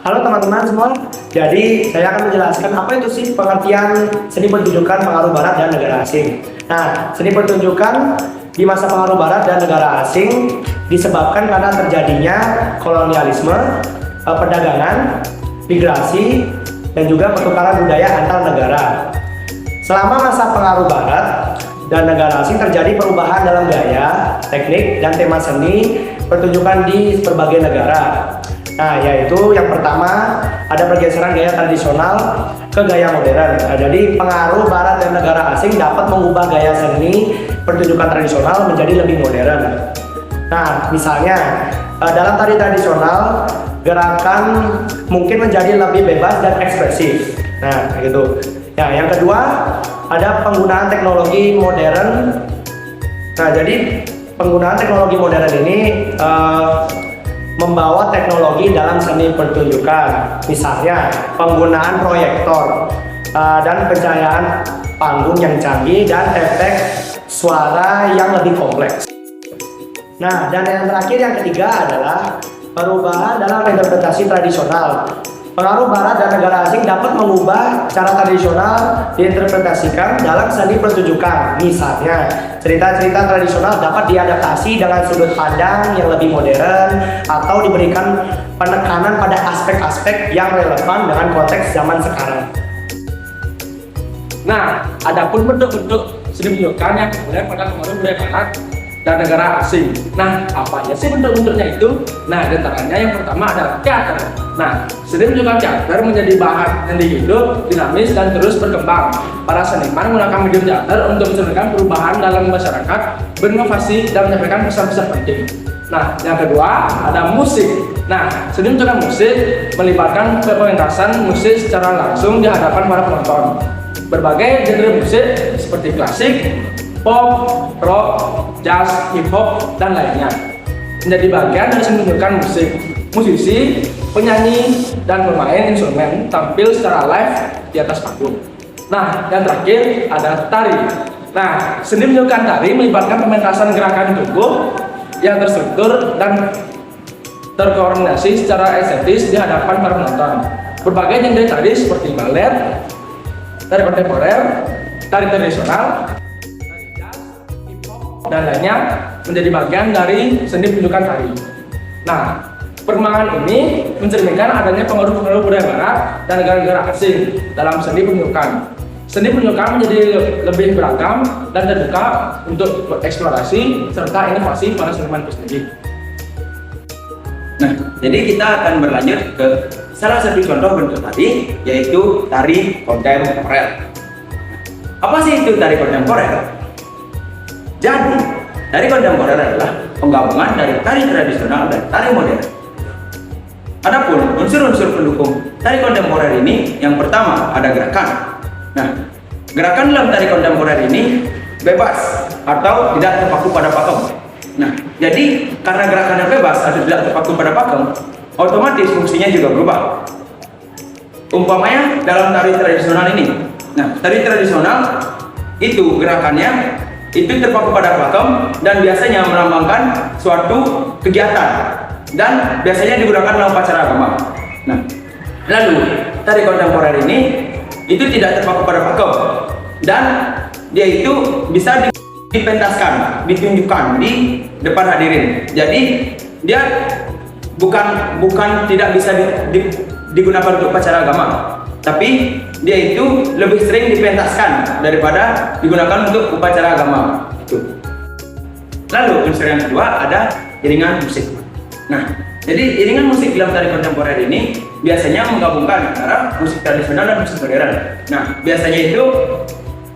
Halo teman-teman semua, jadi saya akan menjelaskan apa itu sih pengertian seni pertunjukan pengaruh barat dan negara asing. Nah, seni pertunjukan di masa pengaruh barat dan negara asing disebabkan karena terjadinya kolonialisme, perdagangan, migrasi, dan juga pertukaran budaya antar negara. Selama masa pengaruh barat dan negara asing terjadi perubahan dalam gaya, teknik, dan tema seni pertunjukan di berbagai negara. Nah, yaitu yang pertama ada pergeseran gaya tradisional ke gaya modern. Nah, jadi pengaruh barat dan negara asing dapat mengubah gaya seni pertunjukan tradisional menjadi lebih modern. Nah, misalnya dalam tari tradisional gerakan mungkin menjadi lebih bebas dan ekspresif. Nah, gitu. Nah, yang kedua ada penggunaan teknologi modern. Nah, jadi penggunaan teknologi modern ini membawa teknologi dalam seni pertunjukan, misalnya penggunaan proyektor dan pencahayaan panggung yang canggih dan efek suara yang lebih kompleks. Nah, dan yang terakhir yang ketiga adalah perubahan dalam interpretasi tradisional. Pengaruh barat dan negara asing dapat mengubah cara tradisional diinterpretasikan dalam seni pertunjukan. Misalnya, cerita-cerita tradisional dapat diadaptasi dengan sudut pandang yang lebih modern atau diberikan penekanan pada aspek-aspek yang relevan dengan konteks zaman sekarang. Nah, adapun bentuk-bentuk seni pertunjukan yang kemudian pada pengaruh budaya barat dan negara asing. Nah, apa aja sih bentuk-bentuknya itu? Nah, diantaranya yang pertama adalah teater. Nah, seni pertunjukan teater menjadi bahan yang hidup, dinamis, dan terus berkembang. Para seniman menggunakan medium teater untuk mencerminkan perubahan dalam masyarakat, berinovasi, dan menyampaikan pesan-pesan penting. Nah, yang kedua ada musik. Nah, seni pertunjukan musik melibatkan pementasan musik secara langsung di hadapan para penonton. Berbagai genre musik seperti klasik, pop, rock, jazz, hip hop, dan lainnya menjadi bagian dari seni pertunjukan musik. Musisi, penyanyi, dan pemain instrumen tampil secara live di atas panggung. Nah, yang terakhir ada tari. Nah, seni pertunjukan tari melibatkan pementasan gerakan tubuh yang terstruktur dan terkoordinasi secara estetis di hadapan para penonton. Berbagai genre tari seperti balet, tari kontemporer, tari tradisional, dan lainnya menjadi bagian dari seni pertunjukan tari. Nah, perkembangan ini mencerminkan adanya pengaruh-pengaruh budaya barat dan negara-negara asing dalam seni pertunjukan. Seni pertunjukan menjadi lebih beragam dan terbuka untuk bereksplorasi serta inovasi para seniman itu sendiri. Nah, jadi kita akan berlanjut ke salah satu contoh bentuk tari, yaitu tari kontemporer. Apa sih itu tari kontemporer? Jadi, tari kontemporer adalah penggabungan dari tari tradisional dan tari modern. Adapun unsur-unsur pendukung tari kontemporer ini, yang pertama ada gerakan. Nah, gerakan dalam tari kontemporer ini bebas atau tidak terpaku pada pakem. Nah, jadi karena gerakannya bebas atau tidak terpaku pada pakem, otomatis fungsinya juga berubah. Umpamanya dalam tari tradisional ini. Nah, tari tradisional itu gerakannya itu terpaku pada pakem dan biasanya melambangkan suatu kegiatan dan biasanya digunakan dalam upacara agama. Nah, lalu tari kontemporer ini itu tidak terpaku pada pakem dan dia itu bisa dipentaskan, ditunjukkan di depan hadirin. Jadi dia bukan tidak bisa digunakan untuk upacara agama, tapi dia itu lebih sering dipentaskan daripada digunakan untuk upacara agama. Itu. Lalu unsur yang kedua ada iringan musik. Nah, jadi iringan musik dalam tari kontemporer ini biasanya menggabungkan antara musik tradisional dan musik modern. Nah, biasanya itu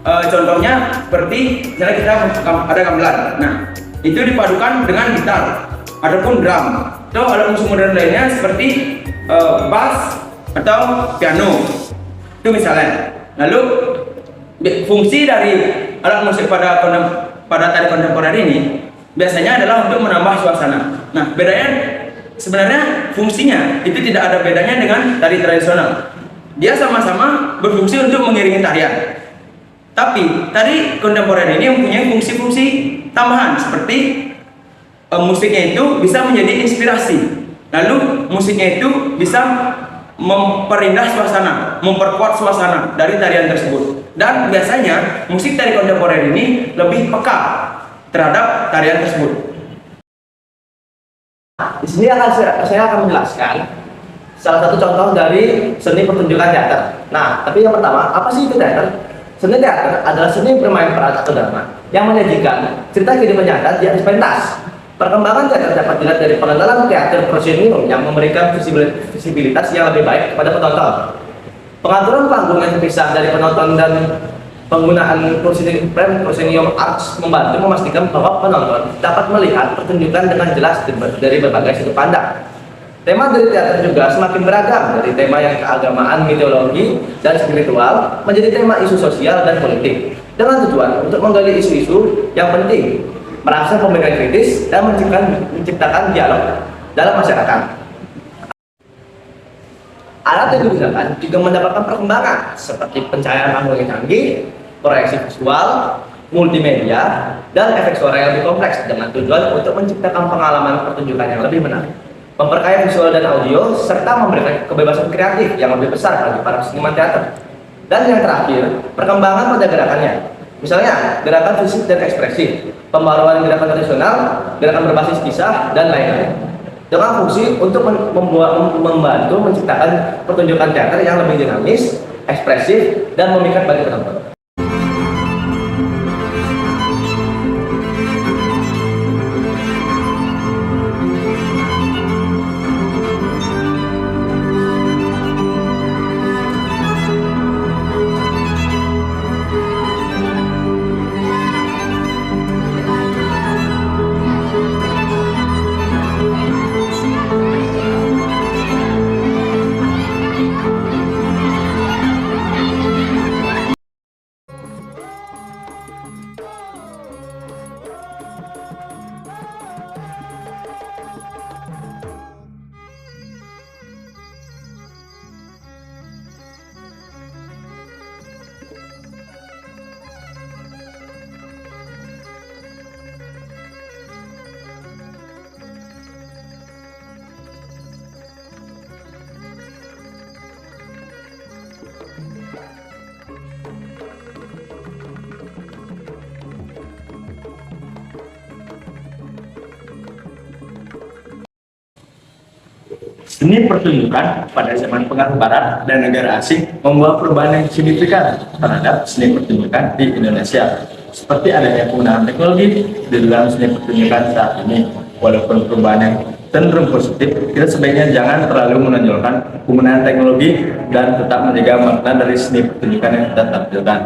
contohnya seperti misalnya kita ada gamelan. Nah, itu dipadukan dengan gitar ataupun drum. Atau alat musik modern lainnya seperti bass atau piano. Itu misalnya. Lalu fungsi dari alat musik pada tari kontemporer ini biasanya adalah untuk menambah suasana. Nah, bedanya sebenarnya fungsinya itu tidak ada bedanya dengan tari tradisional. Dia sama-sama berfungsi untuk mengiringi tarian. Tapi tari kontemporer ini mempunyai fungsi-fungsi tambahan seperti musiknya itu bisa menjadi inspirasi. Lalu musiknya itu bisa memperindah suasana, memperkuat suasana dari tarian tersebut. Dan biasanya musik tari kontemporer ini lebih peka terhadap tarian tersebut. Di sini saya akan menjelaskan salah satu contoh dari seni pertunjukan teater. Nah, tapi yang pertama, apa sih itu teater? Seni teater adalah seni bermain peran atau drama yang menyajikan cerita kehidupan nyata di atas pentas. Perkembangan teater dapat dilihat dari pengenalan teater proscenium yang memberikan visibilitas yang lebih baik kepada penonton. Pengaturan panggung yang terpisah dari penonton dan penggunaan proscenium arts membantu memastikan bahwa penonton dapat melihat pertunjukan dengan jelas dari berbagai sudut pandang. Tema dari teater juga semakin beragam, dari tema yang keagamaan, mitologi, dan spiritual menjadi tema isu sosial dan politik, dengan tujuan untuk menggali isu-isu yang penting, merangsang pemikiran kritis, dan menciptakan dialog dalam masyarakat. Alat yang digunakan juga mendapatkan perkembangan seperti pencahayaan panggung yang canggih, proyeksi visual, multimedia, dan efek suara yang lebih kompleks dengan tujuan untuk menciptakan pengalaman pertunjukan yang lebih menarik, memperkaya visual dan audio, serta memberikan kebebasan kreatif yang lebih besar bagi para seniman teater. Dan yang terakhir, perkembangan pada gerakannya. Misalnya, gerakan fisik dan ekspresi, pembaruan gerakan tradisional, gerakan berbasis kisah, dan lain-lain. Dengan fungsi untuk membantu menciptakan pertunjukan teater yang lebih dinamis, ekspresif, dan memikat bagi penonton. Seni pertunjukan pada zaman pengaruh barat dan negara asing membawa perubahan yang signifikan terhadap seni pertunjukan di Indonesia. Seperti adanya penggunaan teknologi di dalam seni pertunjukan saat ini. Walaupun perubahan yang cenderung positif, kita sebaiknya jangan terlalu menonjolkan penggunaan teknologi dan tetap menjaga makna dari seni pertunjukan yang kita tampilkan.